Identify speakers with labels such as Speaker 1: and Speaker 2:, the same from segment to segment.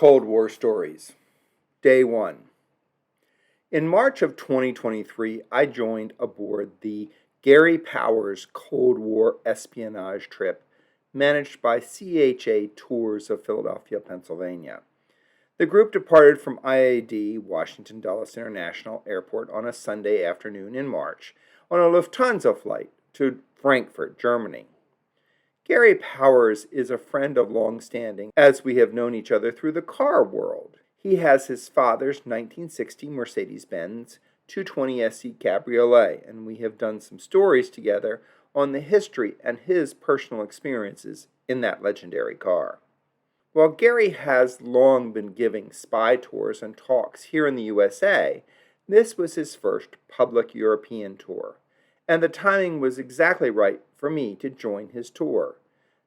Speaker 1: Cold War Stories. Day 1. In March of 2023, I joined aboard the Gary Powers Cold War Espionage trip managed by CHA Tours of Philadelphia, Pennsylvania. The group departed from IAD, Washington Dulles International Airport, on a Sunday afternoon in March on a Lufthansa flight to Frankfurt, Germany. Gary Powers is a friend of long standing, as we have known each other through the car world. He has his father's 1960 Mercedes-Benz 220 SE Cabriolet, and we have done some stories together on the history and his personal experiences in that legendary car. While Gary has long been giving spy tours and talks here in the USA, this was his first public European tour, and the timing was exactly right for me to join his tour.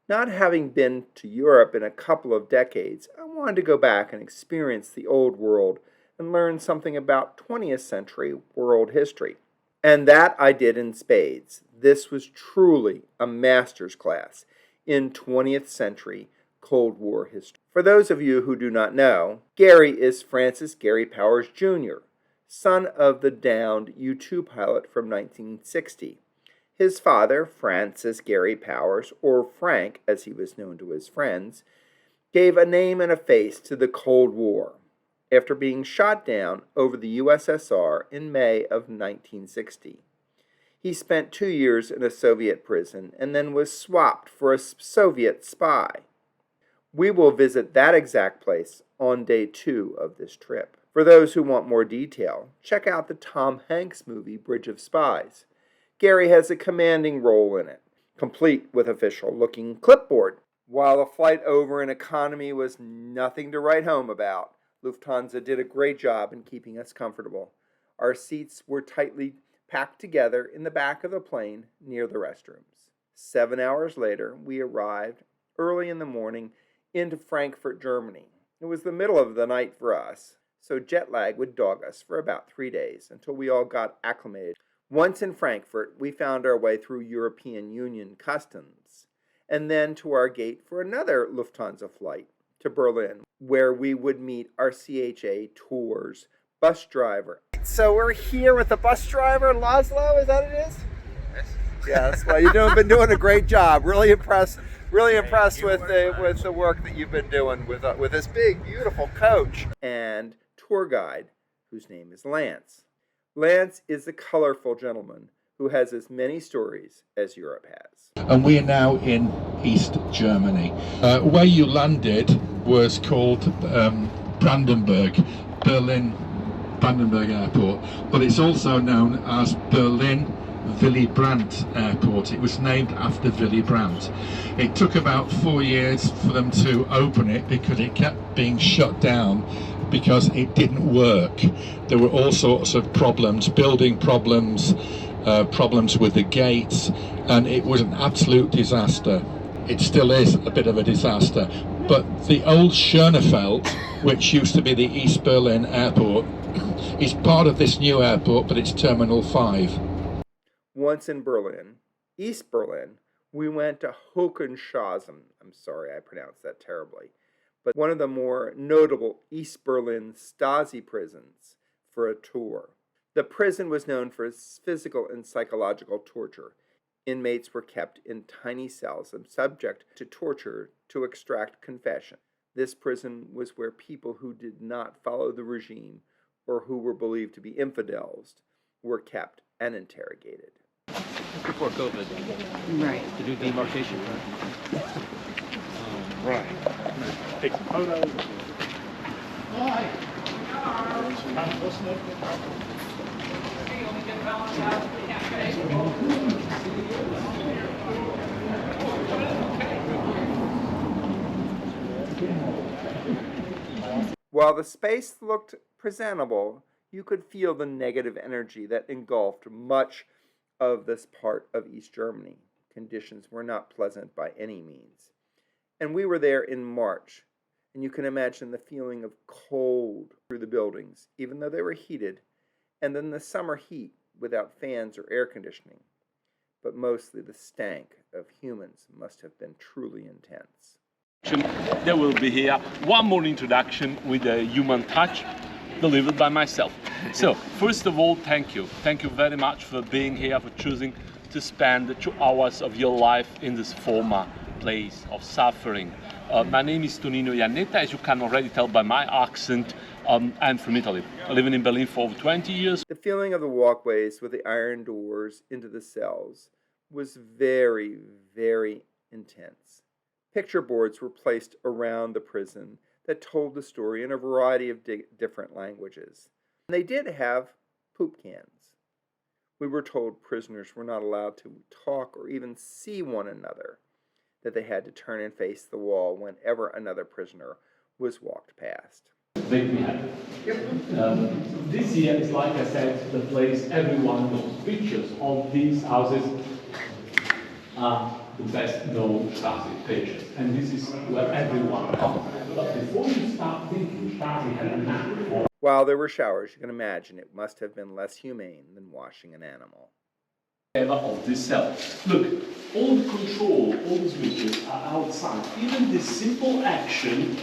Speaker 1: Not having been to Europe in a couple of decades, I wanted to go back and experience the old world and learn something about 20th century world history. And that I did in spades. This was truly a master's class in 20th century Cold War history. For those of you who do not know, Gary is Francis Gary Powers Jr., son of the downed U-2 pilot from 1960. His father, Francis Gary Powers, or Frank as he was known to his friends, gave a name and a face to the Cold War after being shot down over the USSR in May of 1960. He spent 2 years in a Soviet prison and then was swapped for a Soviet spy. We will visit that exact place on day 2 of this trip. For those who want more detail, check out the Tom Hanks movie Bridge of Spies. Gary has a commanding role in it, complete with official-looking clipboard. While the flight over in economy was nothing to write home about, Lufthansa did a great job in keeping us comfortable. Our seats were tightly packed together in the back of the plane near the restrooms. 7 hours later, we arrived early in the morning into Frankfurt, Germany. It was the middle of the night for us, so jet lag would dog us for about 3 days until we all got acclimated. Once in Frankfurt, we found our way through European Union customs, and then to our gate for another Lufthansa flight to Berlin, where we would meet our CHA Tours bus driver. So we're here with the bus driver, Laszlo, is that what it is? Yes. Well, you've been doing a great job. Really impressed with the work that you've been doing with this big, beautiful coach. And tour guide, whose name is Lance. Lance is a colorful gentleman who has as many stories as Europe has.
Speaker 2: And we are now in East Germany. Where you landed was called Brandenburg, Brandenburg Airport, but it's also known as Berlin Willy Brandt Airport. It was named after Willy Brandt. It took about 4 years for them to open it because it kept being shut down because it didn't work. There were all sorts of problems, building problems, problems with the gates, and it was an absolute disaster. It still is a bit of a disaster. But the old Schönefeld, which used to be the East Berlin Airport, is part of this new airport, but it's Terminal 5.
Speaker 1: Once in Berlin, East Berlin, we went to Hohenschausen. I'm sorry, I pronounced that terribly. But one of the more notable East Berlin Stasi prisons for a tour. The prison was known for its physical and psychological torture. Inmates were kept in tiny cells and subject to torture to extract confession. This prison was where people who did not follow the regime or who were believed to be infidels were kept and interrogated.
Speaker 3: Before COVID,
Speaker 4: Right.
Speaker 3: to do demarcation.
Speaker 5: Right. Take some photos.
Speaker 1: While the space looked presentable, you could feel the negative energy that engulfed much of this part of East Germany. Conditions were not pleasant by any means. And we were there in March, and you can imagine the feeling of cold through the buildings, even though they were heated, and then the summer heat without fans or air conditioning. But mostly the stank of humans must have been truly intense.
Speaker 4: They will be here. One more introduction with a human touch, delivered by myself. So, first of all, thank you. Thank you very much for being here, for choosing to spend 2 hours of your life in this former place of suffering. My name is Tonino Iannetta. As you can already tell by my accent, I'm from Italy, living in Berlin for over 20 years.
Speaker 1: The feeling of the walkways with the iron doors into the cells was very, very intense. Picture boards were placed around the prison that told the story in a variety of different languages. And they did have poop cans. We were told prisoners were not allowed to talk or even see one another, that they had to turn and face the wall whenever another prisoner was walked past.
Speaker 6: This year is, like I said, the place everyone knows. Pictures of these houses are the best known Stasi pictures, and this is where everyone comes. But before you start thinking Stasi had a knack for.
Speaker 1: While there were showers, you can imagine it must have been less humane than washing an animal.
Speaker 6: Of this cell. Look, all the control, all the switches are outside. Even this simple action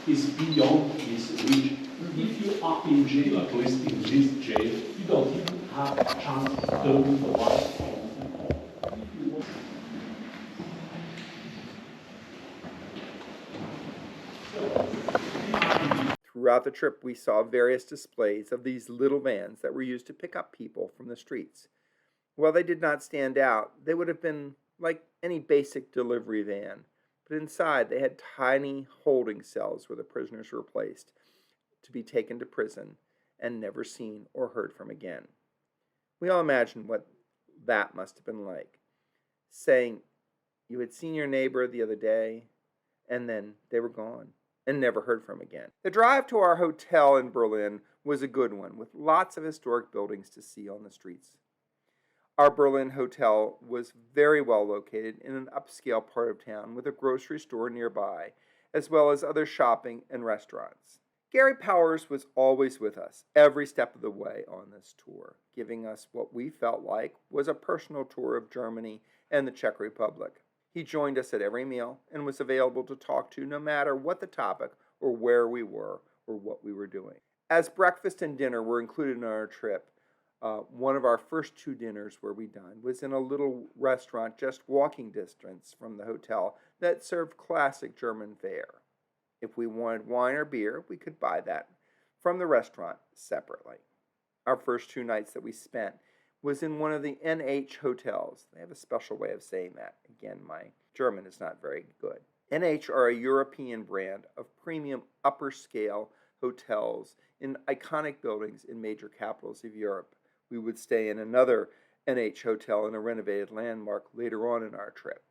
Speaker 6: is beyond this reach. If you are in jail, at least in this jail, you don't even have a chance to turn the lights on.
Speaker 1: Throughout the trip, we saw various displays of these little vans that were used to pick up people from the streets. While they did not stand out, they would have been like any basic delivery van, but inside they had tiny holding cells where the prisoners were placed to be taken to prison and never seen or heard from again. We all imagine what that must have been like, saying you had seen your neighbor the other day, and then they were gone and never heard from again. The drive to our hotel in Berlin was a good one, with lots of historic buildings to see on the streets. Our Berlin hotel was very well located in an upscale part of town with a grocery store nearby, as well as other shopping and restaurants. Gary Powers was always with us every step of the way on this tour, giving us what we felt like was a personal tour of Germany and the Czech Republic. He joined us at every meal and was available to talk to no matter what the topic or where we were or what we were doing. As breakfast and dinner were included in our trip, one of our first 2 dinners where we dined was in a little restaurant just walking distance from the hotel that served classic German fare. If we wanted wine or beer, we could buy that from the restaurant separately. Our first 2 nights that we spent was in one of the NH hotels. They have a special way of saying that. Again, my German is not very good. NH are a European brand of premium upper scale hotels in iconic buildings in major capitals of Europe. We would stay in another NH hotel in a renovated landmark later on in our trip.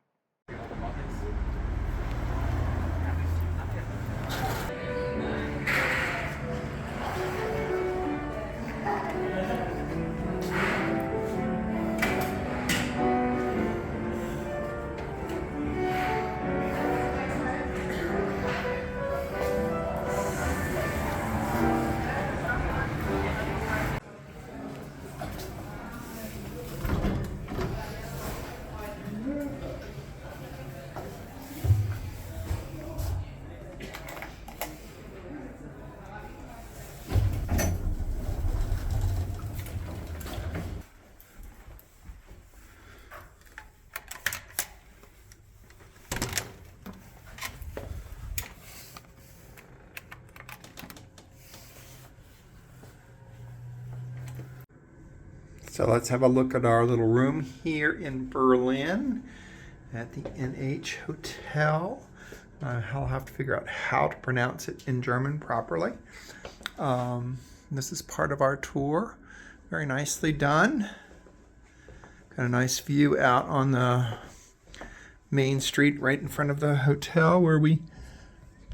Speaker 1: So let's have a look at our little room here in Berlin at the NH Hotel. I'll have to figure out how to pronounce it in German properly. This is part of our tour. Very nicely done. Got a nice view out on the main street right in front of the hotel where we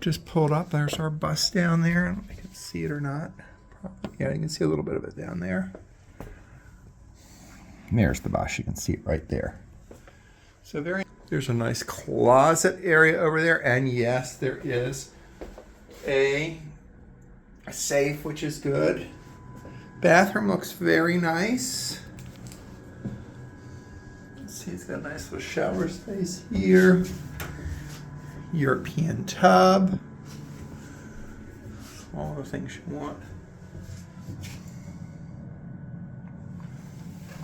Speaker 1: just pulled up. There's our bus down there. I don't know if you can see it or not. Yeah, you can see a little bit of it down there. There's the bus. You can see it right there. So there's a nice closet area over there. And yes, there is a safe, which is good. Bathroom looks very nice. Let's see, it's got a nice little shower space here. European tub. All the things you want.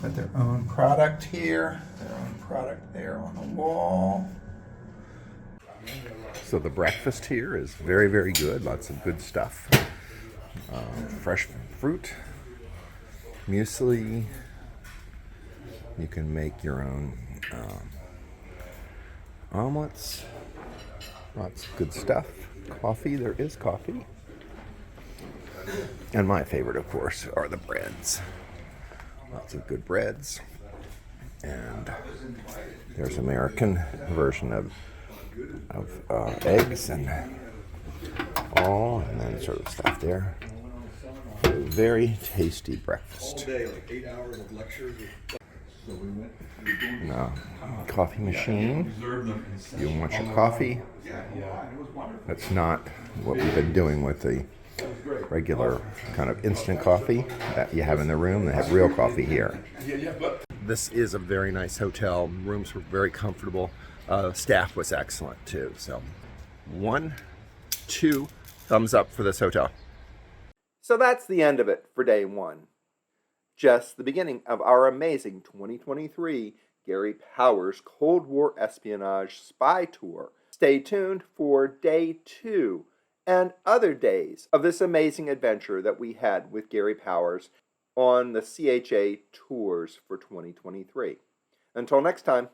Speaker 1: Got their own product here, their own product there on the wall. So the breakfast here is very, very good. Lots of good stuff. Fresh fruit, muesli. You can make your own omelets. Lots of good stuff. Coffee, there is coffee. And my favorite, of course, are the breads. Lots of good breads. And there's American version of eggs and all, and then sort of stuff there. A very tasty breakfast. Now, coffee machine. You want your coffee. That's not what we've been doing with the regular kind of instant coffee that you have in the room. They have real coffee here. This is a very nice hotel. Rooms were very comfortable. Staff was excellent too. So 1, 2 thumbs up for this hotel. So that's the end of it for day 1. Just the beginning of our amazing 2023 Gary Powers Cold War Espionage Spy Tour. Stay tuned for day 2 and other days of this amazing adventure that we had with Gary Powers on the CHA tours for 2023. Until next time.